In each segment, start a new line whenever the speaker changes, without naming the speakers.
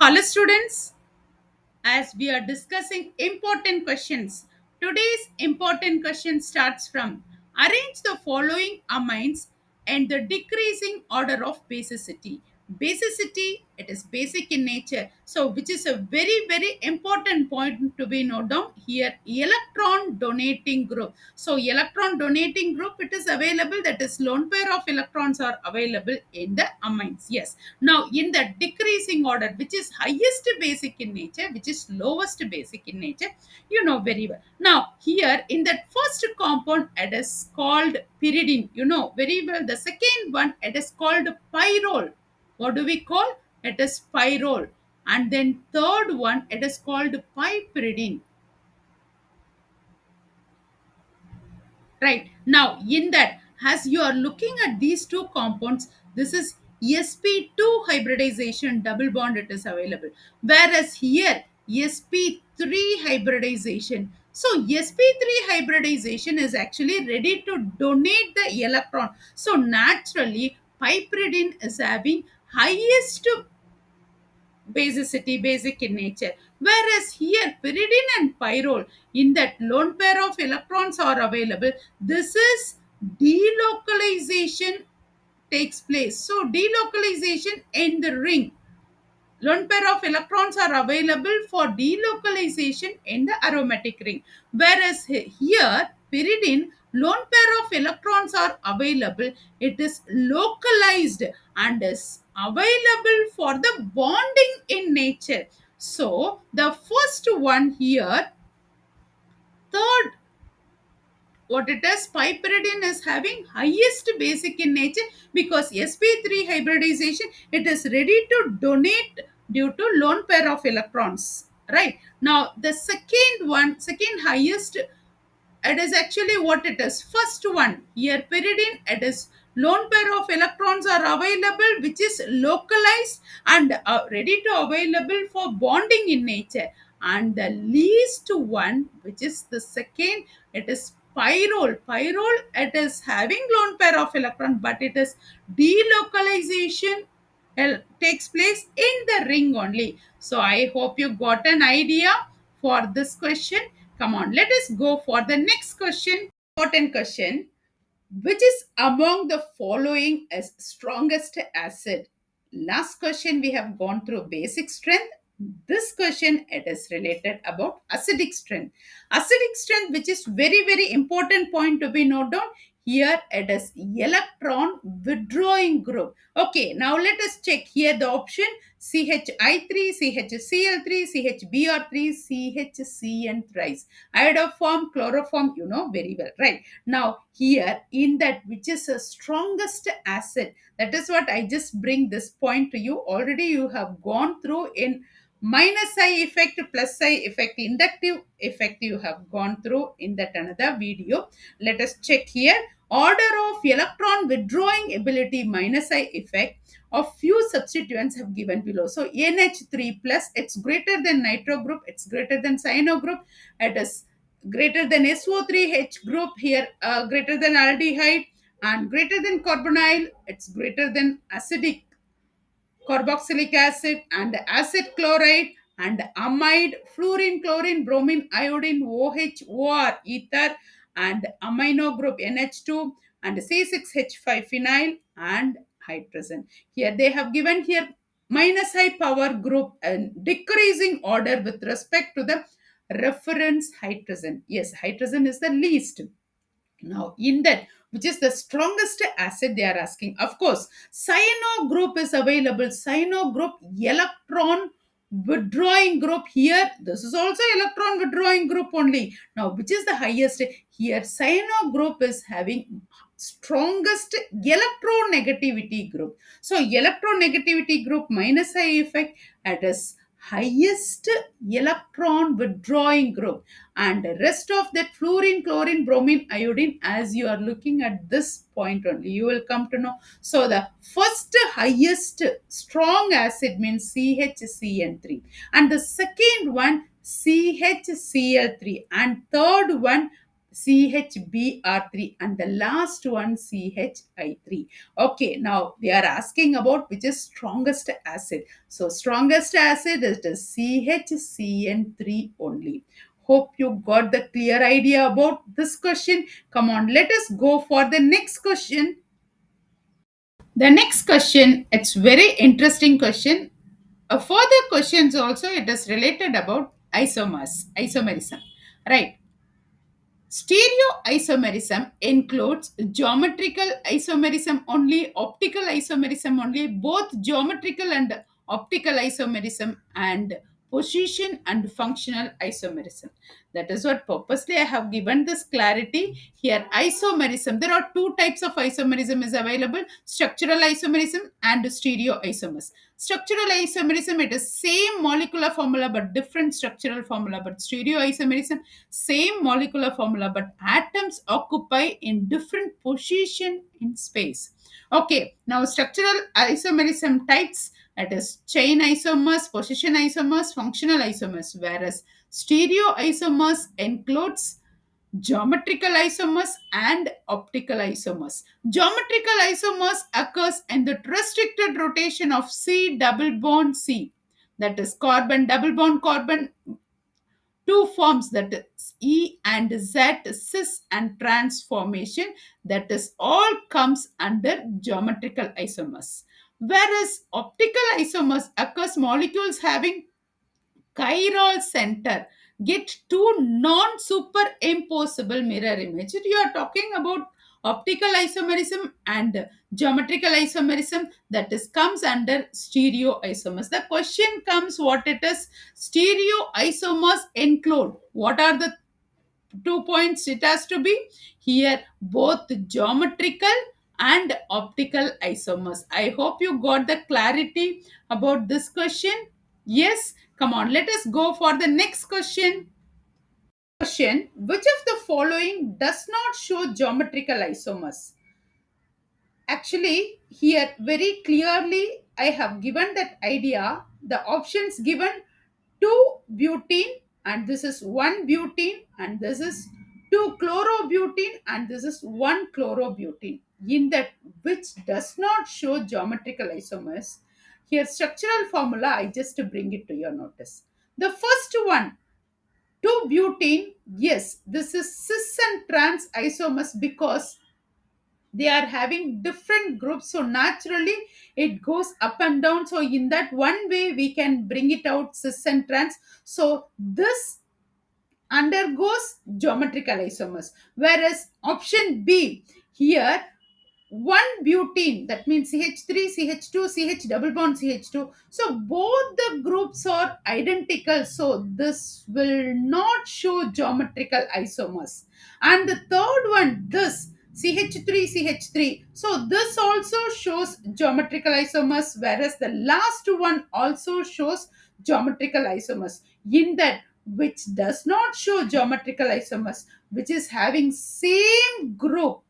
Hello, students. As we are discussing important questions, today's important question starts from arrange the following amines and the decreasing order of basicity. Basicity, it is basic in nature. So, which is a very important point to be noted down here. Electron donating group. So, electron donating group, it is available. That is, lone pair of electrons are available in the amines. Yes. Now, in the decreasing order, which is highest basic in nature, which is lowest basic in nature, you know very well. Now, here in that first compound, it is called pyridine. You know very well. The second one, it is called pyrrole. What do we call? It is pyrrole. And then third one, it is called piperidine. Right. Now, in that, as you are looking at these two compounds, this is sp2 hybridization double bond it is available. Whereas here, sp3 hybridization. So, sp3 hybridization is actually ready to donate the electron. So, naturally, piperidine is having highest basicity, basic in nature. Whereas here, pyridine and pyrrole, in that lone pair of electrons are available. This is delocalization takes place. So, delocalization in the ring. Lone pair of electrons are available for delocalization in the aromatic ring. Whereas here, pyridine, lone pair of electrons are available. It is localized and is available for the bonding in nature. So, the first one here, third what it is, piperidine is having highest basic in nature because sp3 hybridization it is ready to donate due to lone pair of electrons, right? Now the second highest, it is actually what it is, first one here pyridine, it is lone pair of electrons are available which is localized and ready to available for bonding in nature. And the least one, which is the second, it is pyrrole it is having lone pair of electron but it is delocalization takes place in the ring only. So I hope you got an idea for this question. Come on, let us go for the next question. Important question. Which is among the following as strongest acid? Last question we have gone through basic strength. This question it is related about acidic strength. Acidic strength, which is very important point to be noted down. Here it is electron withdrawing group. Okay, now let us check here the option CHI3, CHCl3, CHBr3, CHCN thrice. Iodoform, chloroform, you know very well, right? Now, here in that, which is the strongest acid, that is what I just bring this point to you. Already you have gone through in minus I effect, plus I effect, inductive effect, you have gone through in that another video. Let us check here. Order of electron withdrawing ability minus I effect of few substituents have given below. So NH3 plus, it's greater than nitro group, it's greater than cyano group, it is greater than SO3H group here, greater than aldehyde and greater than carbonyl, it's greater than acidic carboxylic acid and acid chloride and amide, fluorine, chlorine, bromine, iodine, OH, OR, ether and amino group NH2 and C6H5 phenyl and hydrogen. Here they have given here minus high power group and decreasing order with respect to the reference hydrogen. Yes, hydrogen is the least. Now, in that, which is the strongest acid they are asking? Of course, cyano group is available. Cyano group, electron withdrawing group here. This is also electron withdrawing group only. Now, which is the highest? Here, cyano group is having strongest electronegativity group. So, electronegativity group minus I effect, it is highest electron withdrawing group, and the rest of that fluorine, chlorine, bromine, iodine, as you are looking at this point only you will come to know. So the first highest strong acid means CHCN3 and the second one CHCl3 and third one CHBr3, and the last one CHI3. Okay, now they are asking about which is strongest acid. So strongest acid is the CHCN3 only. Hope you got the clear idea about this question. Come on, let us go for the next question. The next question, it's very interesting question. A further questions also, it is related about isomerism. Right. Stereoisomerism includes geometrical isomerism only, optical isomerism only, both geometrical and optical isomerism, and position and functional isomerism. That is what purposely I have given this clarity here. Isomerism, there are two types of isomerism is available: structural isomerism and stereoisomers. Structural isomerism, it is same molecular formula but different structural formula. But stereoisomerism, same molecular formula but atoms occupy in different position in space. Okay, now structural isomerism types, that is chain isomers, position isomers, functional isomers, whereas stereoisomers includes geometrical isomers and optical isomers. Geometrical isomers occurs in the restricted rotation of C double bond C, that is carbon double bond carbon, two forms, that is E and Z, cis and transformation, that is all comes under geometrical isomers. Whereas optical isomers occurs molecules having chiral center, get two non-superimposable mirror image. You are talking about optical isomerism and geometrical isomerism, that is comes under stereoisomers. The question comes what it is. Stereoisomers include, what are the 2 points it has to be here? Both geometrical and optical isomers. I hope you got the clarity about this question. Yes, come on, let us go for the next question. Question: which of the following does not show geometrical isomers? Actually, here very clearly I have given that idea. The options given: 2 butene, and this is 1 butene, and this is 2 chlorobutene, and this is 1 chlorobutene. In that, which does not show geometrical isomers, here structural formula I just bring it to your notice. The first one, 2 butene, yes, this is cis and trans isomers because they are having different groups, so naturally it goes up and down. So in that one way we can bring it out cis and trans. So this undergoes geometrical isomers. Whereas option B, here 1 butene, that means CH3, CH2, CH double bond CH2. So both the groups are identical. So this will not show geometrical isomers. And the third one, this CH3, CH3. So this also shows geometrical isomers, whereas the last one also shows geometrical isomers. In that, which does not show geometrical isomers, which is having same group,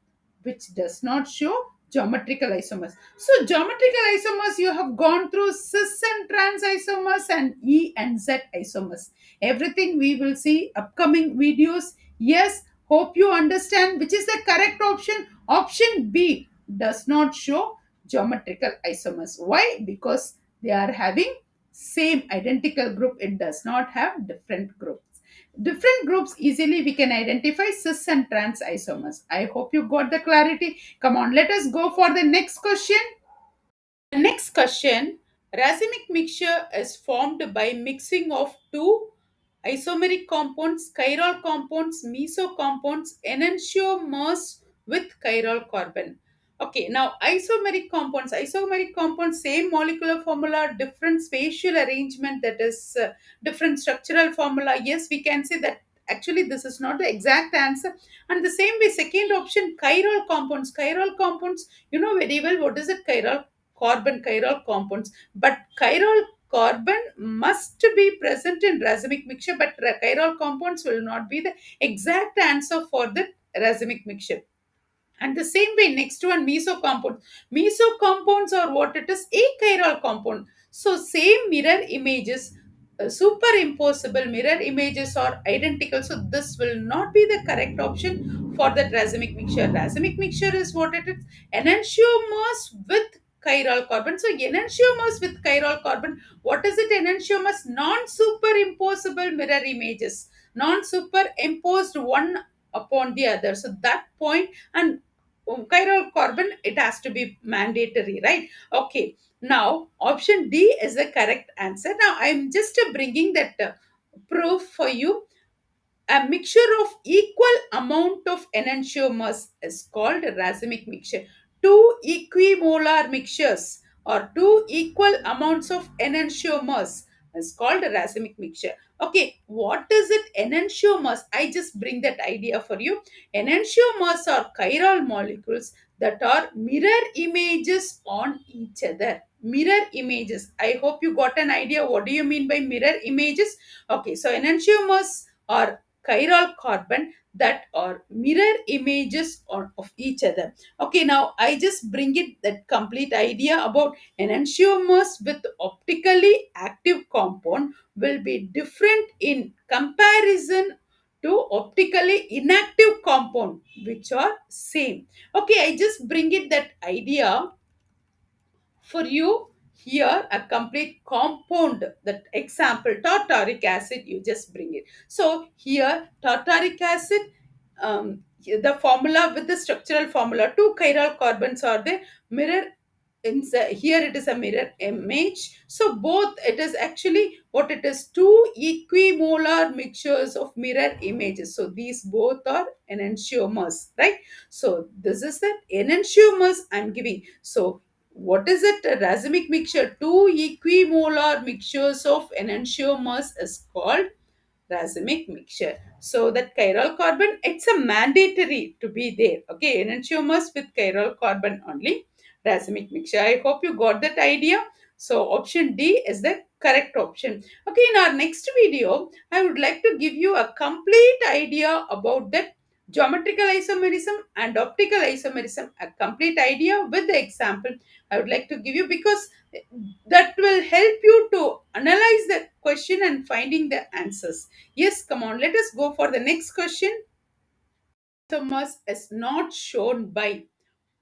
which does not show geometrical isomers. So geometrical isomers you have gone through cis and trans isomers and E and Z isomers. Everything we will see upcoming videos. Yes, hope you understand which is the correct option. Option B does not show geometrical isomers. Why? Because they are having same identical group. It does not have different groups. Different groups easily we can identify cis and trans isomers. I hope you got the clarity. Come on, let us go for the next question. The next question: racemic mixture is formed by mixing of two isomeric compounds, chiral compounds, meso compounds, enantiomers with chiral carbon. Okay, now isomeric compounds, same molecular formula, different spatial arrangement, that is different structural formula. Yes, we can say that actually this is not the exact answer. And the same way, second option, chiral compounds, you know very well what is it, chiral compounds. But chiral carbon must be present in racemic mixture, but chiral compounds will not be the exact answer for the racemic mixture. And the same way, next one, meso compound. Meso compounds are what it is, achiral compound. So same mirror images. superimposable mirror images are identical. So this will not be the correct option for that racemic mixture. Racemic mixture is what it is: enantiomers with chiral carbon. So enantiomers with chiral carbon. What is it? Enantiomers, non-superimposable mirror images, non-superimposed one upon the other. So that point, and chiral carbon, it has to be mandatory, right? Okay, now option D is the correct answer. Now I'm just bringing that proof for you. A mixture of equal amount of enantiomers is called racemic mixture. Two equimolar mixtures or two equal amounts of enantiomers is called racemic mixture. Okay, what is it enantiomers? I just bring that idea for you. Enantiomers are chiral molecules that are mirror images on each other. Mirror images. I hope you got an idea. What do you mean by mirror images? Okay, so enantiomers are chiral carbon that are mirror images of each other. Okay, now I just bring it that complete idea about enantiomers with optically active compound will be different in comparison to optically inactive compound which are same. Okay, I just bring it that idea for you here. A complete compound, that example tartaric acid, you just bring it. So here tartaric acid, the formula with the structural formula, two chiral carbons are the mirror. Here it is a mirror image. So both, it is actually what it is, two equimolar mixtures of mirror images. So these both are enantiomers, right? So this is the enantiomers I'm giving. So what is it? A racemic mixture. Two equimolar mixtures of enantiomers is called racemic mixture. So that chiral carbon, it's a mandatory to be there. Okay, enantiomers with chiral carbon only, racemic mixture. I hope you got that idea. So option D is the correct option. Okay, in our next video, I would like to give you a complete idea about that geometrical isomerism and optical isomerism, a complete idea with the example I would like to give you, because that will help you to analyze the question and finding the answers. Yes, come on, let us go for the next question. Isomers is not shown by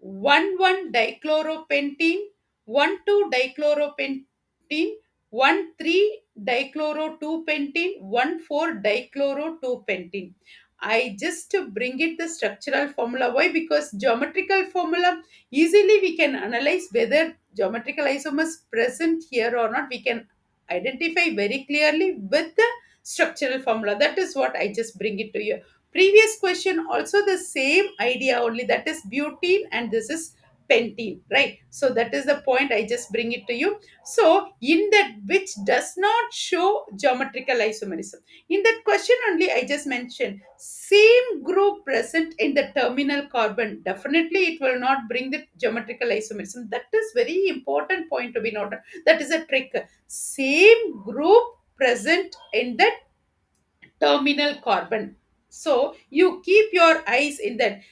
1,1 dichloropentene, 1,2 dichloropentene, 1,3 dichloro-2-pentene, 1,4 dichloro-2-pentene. I just to bring it the structural formula. Why? Because geometrical formula, easily we can analyze whether geometrical isomers present here or not. We can identify very clearly with the structural formula. That is what I just bring it to you. Previous question also the same idea only, that is butene and this is pentene, right? So that is the point, I just bring it to you. So in that, which does not show geometrical isomerism, in that question only I just mentioned same group present in the terminal carbon, definitely it will not bring the geometrical isomerism. That is very important point to be noted. That is a trick. Same group present in the terminal carbon. So you keep your eyes in that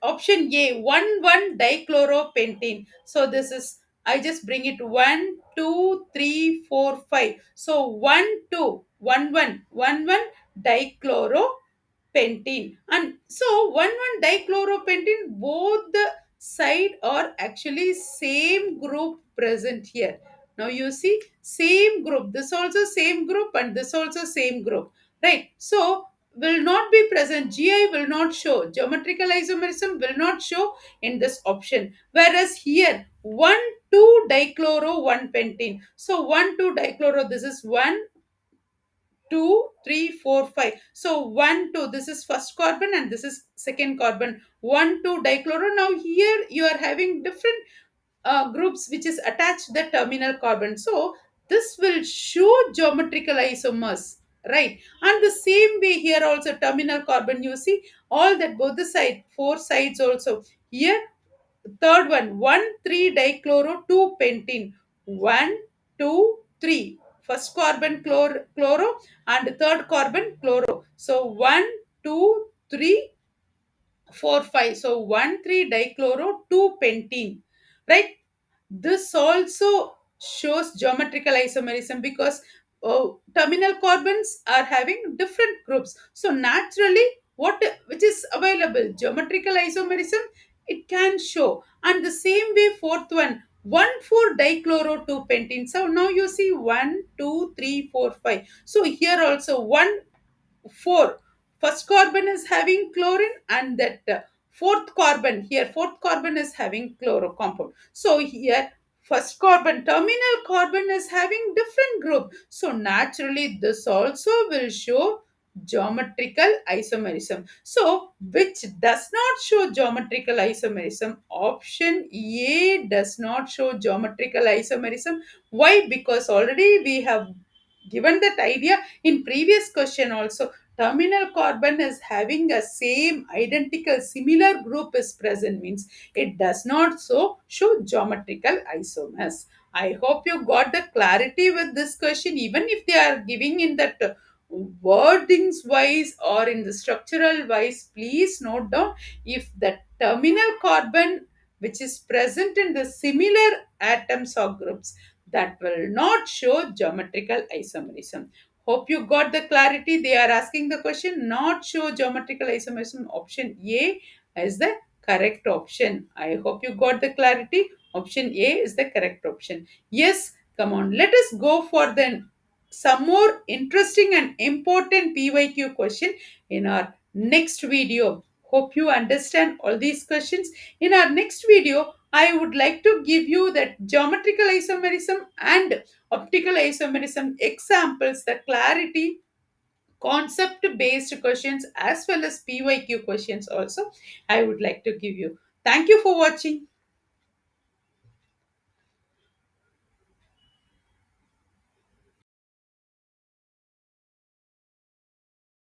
option A, 1,1 dichloropentene. So this is, I just bring it 1, 2, 3, 4, 5. So 1, 2, 1, 1, 1, 1 dichloropentene. And so 1, 1 dichloropentene, both the side are actually same group present here. Now you see same group, this also same group and this also same group, right? So will not be present, GI will not show, geometrical isomerism will not show in this option. Whereas here 1, 2 dichloro 1 pentene. So 1, 2 dichloro, this is 1, 2, 3, 4, 5. So 1, 2, this is first carbon and this is second carbon. 1, 2 dichloro. Now here you are having different groups which is attached to the terminal carbon. So this will show geometrical isomers, right? And the same way here also terminal carbon, you see all that both the side, four sides also. Here third one, 1, 3 dichloro 2 pentene. 1, 2, 3. First carbon chloro and third carbon chloro. So 1, 2, 3, 4, 5. So 1, 3 dichloro 2 pentene, right? This also shows geometrical isomerism because terminal carbons are having different groups. So naturally, what which is available geometrical isomerism, it can show. And the same way, fourth one, 1,4 dichloro 2 pentene. So now you see 1, 2, 3, 4, 5. So here also 1, 4, first carbon is having chlorine, and that fourth carbon here, fourth carbon is having chloro compound. So here first carbon, terminal carbon is having different group. So naturally this also will show geometrical isomerism. So which does not show geometrical isomerism? Option A does not show geometrical isomerism. Why? Because already we have given that idea in previous question also. Terminal carbon is having a same identical similar group is present, means it does not show geometrical isomers. I hope you got the clarity with this question. Even if they are giving in that wordings wise or in the structural wise, please note down, if the terminal carbon which is present in the similar atoms or groups, that will not show geometrical isomerism. Hope you got the clarity. They are asking the question, not show geometrical isomerism. Option A is the correct option. I hope you got the clarity. Option A is the correct option. Yes, come on. Let us go for the some more interesting and important PYQ question in our next video. Hope you understand all these questions. In our next video, I would like to give you that geometrical isomerism and optical isomerism examples, the clarity, concept based questions as well as PYQ questions also I would like to give you. Thank you for watching.